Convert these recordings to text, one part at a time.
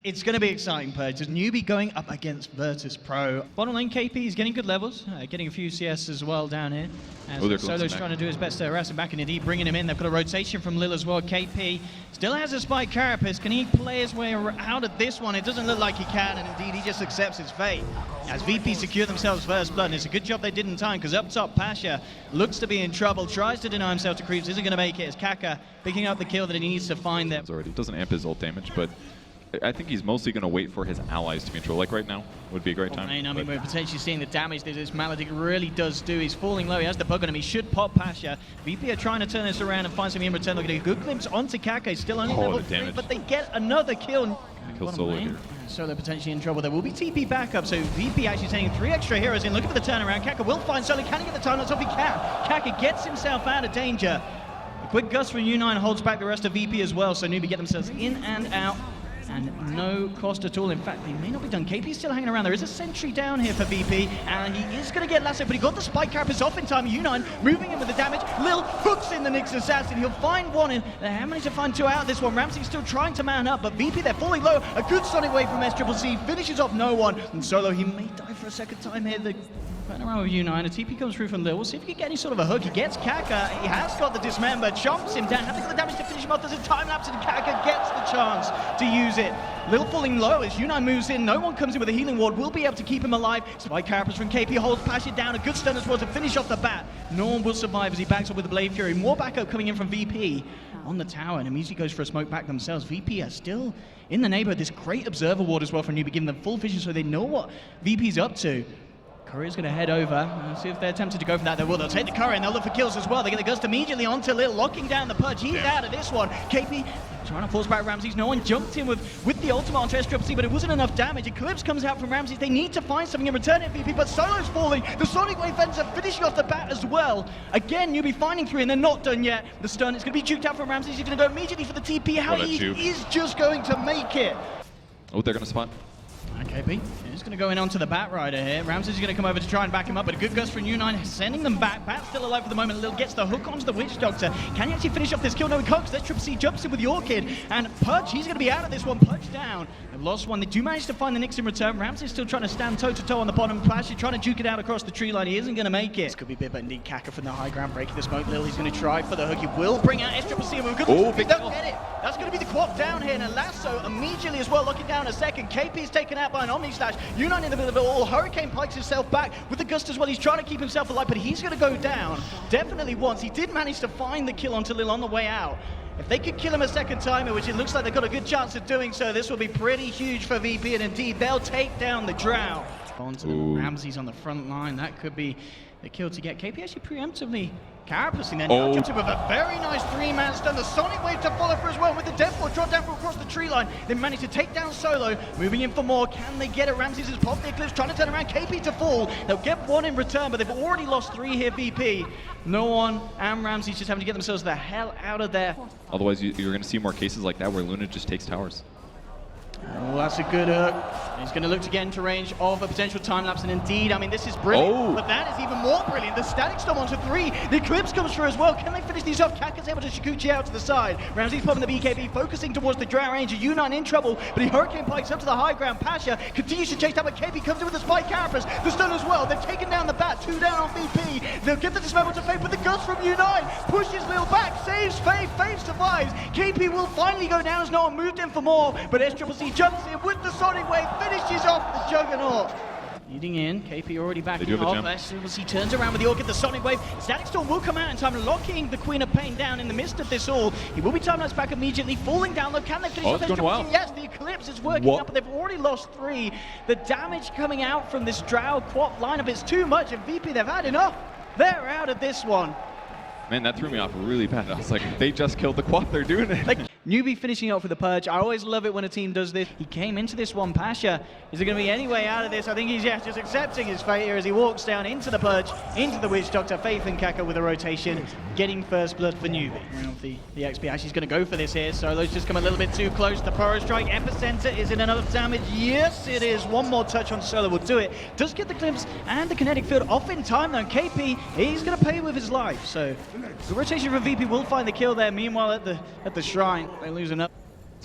It's going to be exciting, Purge. Newbee going up against Virtus Pro. Bottom lane, KP is getting good levels, getting a few CS as well down here. As Solo's trying to do his best to harass him back, and indeed bringing him in. They've got a rotation from Lil as well. KP still has a spike carapace. Can he play his way out of this one? It doesn't look like he can, and indeed he just accepts his fate. As VP secure themselves first blood, and it's a good job they did in time, because up top, Pasha looks to be in trouble, tries to deny himself to creeps, isn't going to make it, as Kaka picking up the kill that he needs to find there. Already doesn't amp his ult damage, but I think he's mostly going to wait for his allies to be in trouble. Like right now would be a great time. I mean, we're potentially seeing the damage that this Maledict really does do. He's falling low, he has the bug on him, he should pop Pasha. VP are trying to turn this around and find something in return. Look at a good glimpse onto Kaka, he's still only level 3, but they get another kill. Kill Solo here. Solo potentially in trouble. There will be TP backup, so VP actually sending 3 extra heroes in, looking for the turnaround. Kaka will find Solo, can he get the time? Let's hope he can. Kaka gets himself out of danger. A quick gust from U9 holds back the rest of VP as well, so Newbee get themselves in and out. And no cost at all. In fact, they may not be done. KP's still hanging around. There is a sentry down here for VP, and he is going to get lassoed, but he got the spike carapace off in time. U9 moving in with the damage. Lil hooks in the Nyx assassin. He'll find one, and they managed to find 2 out of this one. Ramsey's still trying to man up, but VP, they're falling low. A good sonic wave from SCCC finishes off no one. And Solo, he may die for a second time here. The around with U9, a TP comes through from Lil. We'll see if he can get any sort of a hook. He gets Kaka, he has got the dismember, chomps him down, having got the damage to finish him off. There's a time lapse, and Kaka gets the chance to use it. Lil falling low as U9 moves in, no one comes in with a healing ward, will be able to keep him alive. Spike carapace from KP holds Pasha down, a good stun as well to finish off the bat. No one will survive as he backs up with the Blade Fury. More backup coming in from VP on the tower, and immediately goes for a smoke back themselves. VP are still in the neighborhood. This great observer ward as well from Newbee, giving them full vision so they know what VP's up to. Courier's going to head over and see if they're tempted to go for that. They will. They'll take the Courier and they'll look for kills as well. They get the gust immediately onto Lil, locking down the Purge. He's out of this one. KP trying to force back Ramses. No one jumped in with the ultimate onto SCCC, but it wasn't enough damage. Eclipse comes out from Ramses. They need to find something in return at VP, but Solo's falling. The Sonic Wave ends up finishing off the bat as well. Again, Newbee finding 3, and they're not done yet. The stun is going to be juked out from Ramses. He's going to go immediately for the TP. How he is just going to make it. Oh, they're going to spot. KP is going to go in onto the Bat Rider here. Ramses is going to come over to try and back him up, but a good gust from U9, sending them back. Bat's still alive for the moment. Lil gets the hook onto the Witch Doctor. Can he actually finish off this kill? No, he can't, because SCCC jumps in with your kid. And Purge, he's going to be out of this one. Purge down. They've lost one. They do manage to find the Nyx in return. Ramses still trying to stand toe-to-toe on the bottom. Pasha trying to juke it out across the tree line. He isn't going to make it. This could be big, but indeed Kaka from the high ground breaking the smoke. Lil, he's going to try for the hook. He will bring out SCCC. We're good. They don't get it. That's going to be the quad down here. And a lasso immediately as well, locking down a second. KP's taken out by an Omni Slash. U9 in the middle of it all. Hurricane pikes himself back with the gust as well. He's trying to keep himself alive, but he's going to go down. Definitely once. He did manage to find the kill onto Lil on the way out. If they could kill him a second time, which it looks like they've got a good chance of doing so, this will be pretty huge for VP, and indeed they'll take down the Drow. Onto the Ramses on the front line. That could be the kill to get. KP actually preemptively carapacing there. Now jumps in with a very nice 3-man stun. The Sonic Wave to follow through as well with the Death Ward drop down from across the tree line. They manage to take down Solo, moving in for more. Can they get it? Ramses has popped the Eclipse, trying to turn around KP to fall. They'll get 1 in return, but they've already lost 3 here, VP. No one and Ramses just having to get themselves the hell out of there. Otherwise, you're going to see more cases like that where Luna just takes towers. Oh, that's a good hook. He's going to look to get into range of a potential time lapse, and indeed, I mean, this is brilliant, but that is even more brilliant. The Static Storm onto 3. The Eclipse comes through as well. Can they finish these off? Kaka's able to Shikuchi out to the side. Ramses popping the BKB, focusing towards the Drow Ranger. U9 in trouble, but he Hurricane Pikes up to the high ground. Pasha continues to chase down, but KP comes in with the Spike Carapace. The stun as well. They've taken down the Bat. 2 down on VP. They'll get the dismember to Faith, but the gust from U9 pushes Lil back, saves Faith. Faith survives. KP will finally go down as no one moved in for more, but SCCC jumps in with the Sonic Wave, finishes off the Juggernaut. Leading in, KP already backing off. SCCC turns around with the Orchid, the Sonic Wave. Static Storm will come out in time, locking the Queen of Pain down in the midst of this all. He will be timeless back immediately, falling down low. Can they finish off SCCC? Well. Yes, the Eclipse is working up, but they've already lost 3. The damage coming out from this Drow Quap lineup is too much, and VP, they've had enough. They're out of this one. Man, that threw me off really bad. I was like, they just killed the quad, they're doing it. Like, Newbee finishing off with the Purge. I always love it when a team does this. He came into this one. Pasha, is there going to be any way out of this? I think he's just accepting his fate here as he walks down into the Purge, into the Witch Doctor. Faith and Kaka with a rotation, getting first blood for Newbee. The XP actually is going to go for this here. Solo's just come a little bit too close. The Pyro Strike Epicenter, is it enough damage? Yes, it is. One more touch on Solo will do it. Does get the glimpse and the kinetic field off in time though. KP, he's going to pay with his life. So the rotation from VP will find the kill there. Meanwhile, at the shrine, they lose enough.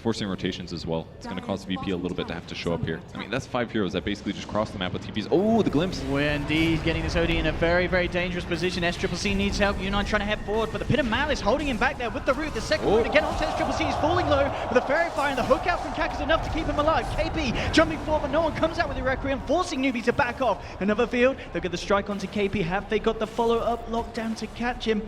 forcing rotations as well. It's going to cause VP a little bit to have to show up here. I mean, that's 5 heroes that basically just cross the map with TPs. Oh, the glimpse. We're indeed getting this OD in a very, very dangerous position. SCCC needs help. U9 trying to head forward, but the Pit of Malice holding him back there with the root. The second root again onto SCCC is falling low, but the Fairy Fire and the hook out from Kak is enough to keep him alive. KP jumping forward, but no one comes out with the Requiem, forcing Newbee to back off. Another field, they'll get the strike onto KP. Have they got the follow-up lockdown to catch him?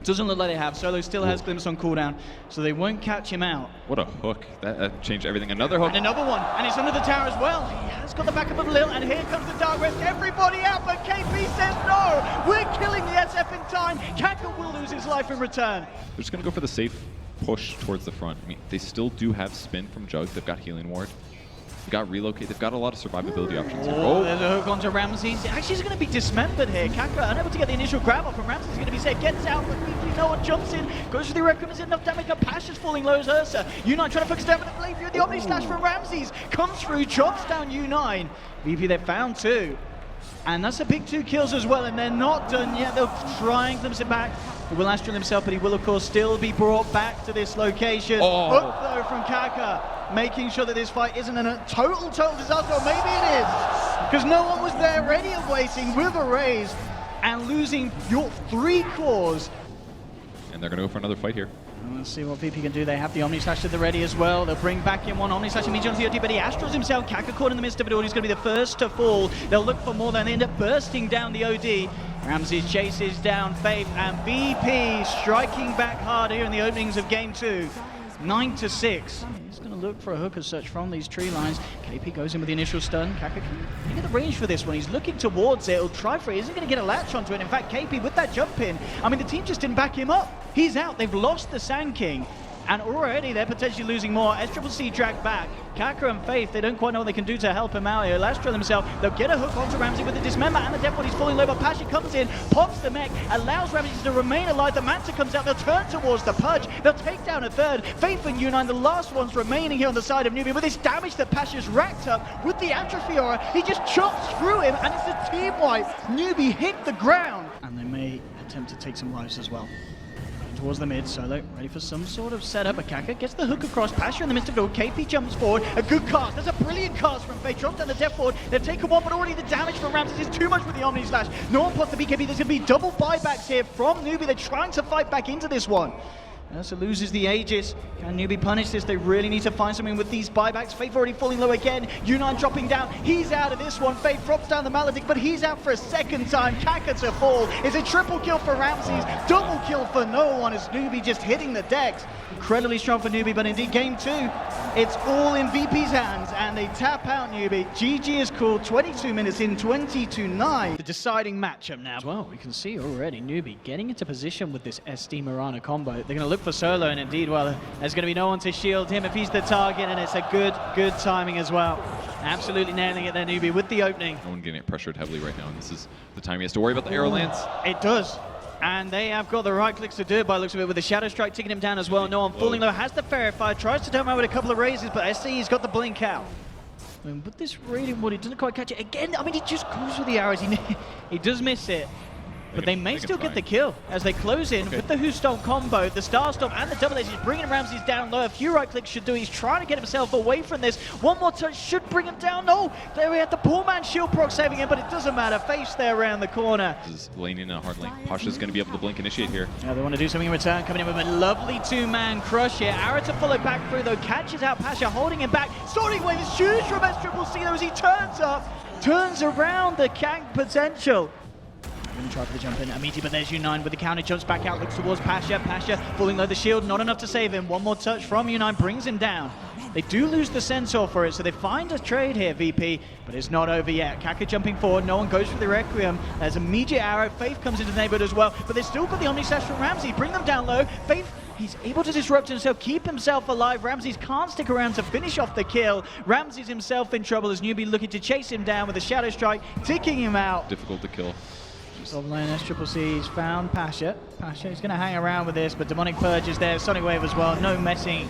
Doesn't look like they have. Solo still has Glimpse on cooldown, so they won't catch him out. What a hook. That changed everything. Another hook. And another one, and it's under the tower as well. He has got the backup of Lil, and here comes the Dark Rest. Everybody out, but KP says no! We're killing the SF in time. Kaka will lose his life in return. They're just going to go for the safe push towards the front. I mean, they still do have spin from Jug. They've got healing ward. They've got relocate. They've got a lot of survivability options. Oh, there's a hook onto Ramses. Actually, he's going to be dismembered here. Kaka unable to get the initial grab up, and Ramses is going to be safe. Gets out, but VP, no one jumps in. Goes for the Requiem. Is enough damage. Pasha's falling low as Ursa. U9 trying to focus down with the blade view. The Omni Slash from Ramses comes through, chops down U9. VP, they've found 2. And that's a big 2 kills as well, and they're not done yet. They'll try and glimpse it back. He will Astral himself, but he will, of course, still be brought back to this location. Hook, though, from Kaka, making sure that this fight isn't a total disaster, or maybe it is, because no one was there ready and waiting with a raise, and losing your 3 cores. And they're going to go for another fight here. Let's see what VP can do. They have the Omni Slash to the ready as well. They'll bring back in one Omni Slash immediately onto the OD, but he Astrals himself. Kaka caught in the midst of it all. He's going to be the first to fall. They'll look for more, then they end up bursting down the OD. Ramses chases down Faith, and VP striking back hard here in the openings of game 2. 9-6. He's going to look for a hook as such from these tree lines. KP goes in with the initial stun. Kaka can get the range for this one. He's looking towards it. He'll try for it. Isn't going to get a latch onto it. In fact, KP with that jump in, I mean, the team just didn't back him up. He's out. They've lost the Sand King. And already they're potentially losing more. SCCC dragged back. Kaka and Faith, they don't quite know what they can do to help him out here. Lastral himself, they'll get a hook onto Ramsey with the Dismember, and the Death Body's falling low, but Pasha comes in, pops the mech, allows Ramsey to remain alive. The Manta comes out, they'll turn towards the Purge, they'll take down a third. Faith and U9, the last ones remaining here on the side of Newbee. With this damage that Pasha's racked up with the Atrophy Aura, he just chops through him, and it's a team wipe. Newbee hit the ground. And they may attempt to take some lives as well. Towards the mid, Solo ready for some sort of setup. Kaka gets the hook across, Pasha in the midst of it all. KP jumps forward, a good cast. That's a brilliant cast from Faye. Drops down the Death Ward. They've taken one, but already the damage from Ramses is too much with the Omni Slash. No one plus the BKB. There's going to be double buybacks here from Newbee. They're trying to fight back into this one. Ursa loses the Aegis. Can Newbee punish this? They really need to find something with these buybacks. Faith already falling low again. U9 dropping down. He's out of this one. Faith drops down the Maledict, but he's out for a second time. Kaka to fall. It's a triple kill for Ramses. Double kill for no one as Newbee just hitting the decks. Incredibly strong for Newbee, but indeed game 2, it's all in VP's hands, and they tap out Newbee. GG is called 22 minutes in, 20-9. The deciding matchup now. Well, we can see already Newbee getting into position with this SD Mirana combo. They're going to look for Solo, and indeed, well, there's going to be no one to shield him if he's the target, and it's a good timing as well. Absolutely nailing it there, Newbee, with the opening. No one getting it pressured heavily right now, and this is the time he has to worry about the arrow lance. It does. And they have got the right clicks to do it by the looks of it, with the Shadow Strike taking him down as well. No one falling low, has the Fairy Fire, tries to turn him out with a couple of raises, but SC's got the blink out. I mean, with this Radiant Wood, he doesn't quite catch it again. I mean, he just goes with the arrows. He does miss it. But they may still get the kill as they close in with the Who Stole combo, the Star Stomp and the Double Edge. He's bringing Ramses down low. A few right clicks should do. He's trying to get himself away from this. One more touch should bring him down. No, there we had the poor man shield proc saving him, but it doesn't matter. Face there around the corner. This is lane in a hard lane. Pasha's going to be able to blink initiate here. Yeah, they want to do something in return. Coming in with a lovely 2-man crush here. Arrow to follow back through though. Catches out Pasha, holding him back. Soaring Wave is huge from SCCC though as he turns up. Turns around the Kang potential. Going to try for the jump in immediately, but there's U9 with the counter, jumps back out, looks towards Pasha. Pasha falling low, the shield, not enough to save him. One more touch from U9 brings him down. They do lose the Centaur for it, so they find a trade here, VP, but it's not over yet. Kaka jumping forward, no one goes for the Requiem. There's immediate arrow, Faith comes into the neighborhood as well, but they've still got the Omni Slash from Ramsey. Bring them down low. Faith, he's able to disrupt himself, keep himself alive. Ramses can't stick around to finish off the kill. Ramses himself in trouble as Newbee looking to chase him down with a Shadow Strike, ticking him out. Difficult to kill. Top lane, SCCC's found Pasha. Pasha is going to hang around with this, but Demonic Purge is there, Sonic Wave as well. No messing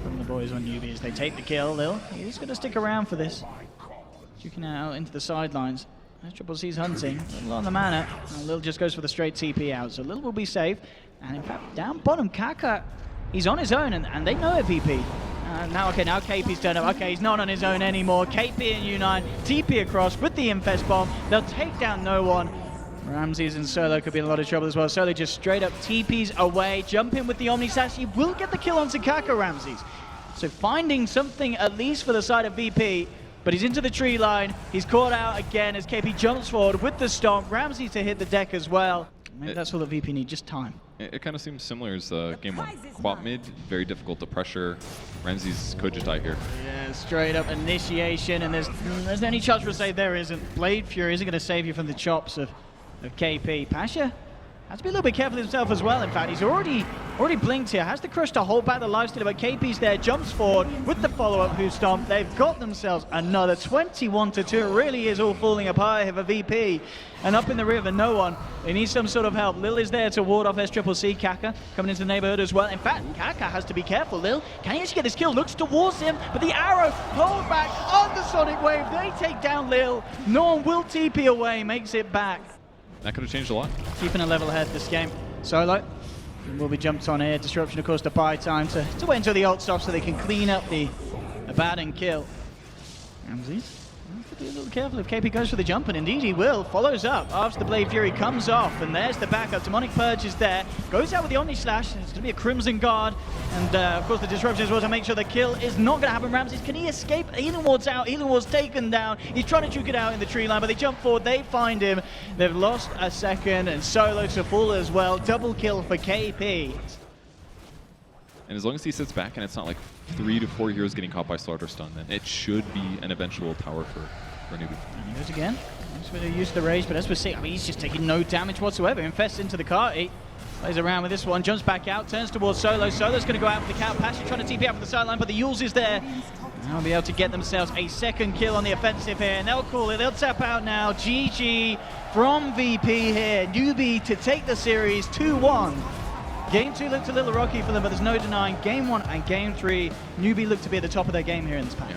from the boys on Newbee as they take the kill. Lil, he's going to stick around for this. Juking out into the sidelines. SCCC's hunting, Lil on the mana, and Lil just goes for the straight TP out, so Lil will be safe. And in fact, down bottom, Kaka, he's on his own, and they know it, VP. Now KP's turned up. Okay, he's not on his own anymore. KP and U9 TP across with the Infest bomb. They'll take down no one. Ramses and Solo could be in a lot of trouble as well. Solo just straight up TPs away, jump in with the Omni Slash. He will get the kill on Kaka, Ramses. So finding something at least for the side of VP, but he's into the tree line. He's caught out again as KP jumps forward with the stomp. Ramses to hit the deck as well. Maybe that's all that VP need, just time. It kind of seems similar as game one. Quap mid, very difficult to pressure. Ramses could just die here. Yeah, straight up initiation, and there's any chance for a save there isn't. Blade Fury isn't going to save you from the chops of KP. Pasha has to be a little bit careful himself as well. In fact, he's already blinked here. Has the crush to hold back the lifesteal, but KP's there, jumps forward with the follow-up who stomp. They've got themselves another 21-2. It really is all falling apart here for VP. And up in the river, no one. They need some sort of help. Lil is there to ward off SCCC. Kaka coming into the neighborhood as well. In fact, Kaka has to be careful. Lil, can he actually get this kill? Looks towards him, but the arrow hold back on the Sonic Wave. They take down Lil. No one will TP away, makes it back. That could have changed a lot. Keeping a level head this game. Solo will be jumped on here. Disruption, of course, to buy time to wait until the ult stops so they can clean up the abandoned kill. Ramses has to be a little careful if KP goes for the jump, and indeed he will. Follows up after the Blade Fury comes off, and there's the backup. Demonic Purge is there. Goes out with the Omni Slash. It's going to be a Crimson Guard, and of course the disruption as well to make sure the kill is not going to happen. Ramses, can he escape? Healing Ward's out. Healing Ward's taken down. He's trying to juke it out in the tree line, but they jump forward. They find him. They've lost a second, and Solo to fall as well. Double kill for KP. And as long as he sits back and it's not like 3 to 4 heroes getting caught by Slaughter Stun, then it should be an eventual tower for Newbee. And he goes again. He's going to use the rage, but as we're seeing, I mean, he's just taking no damage whatsoever. Infests into the cart. He plays around with this one, jumps back out, turns towards Solo. Solo's going to go out with the cow. Pasha trying to TP out from the sideline, but the Yules is there. They'll be able to get themselves a second kill on the offensive here, and they'll call it. They'll tap out now. GG from VP here. Newbee to take the series 2-1. Game 2 looked a little rocky for them, but there's no denying Game 1 and Game 3, Newbee looked to be at the top of their game here in this patch.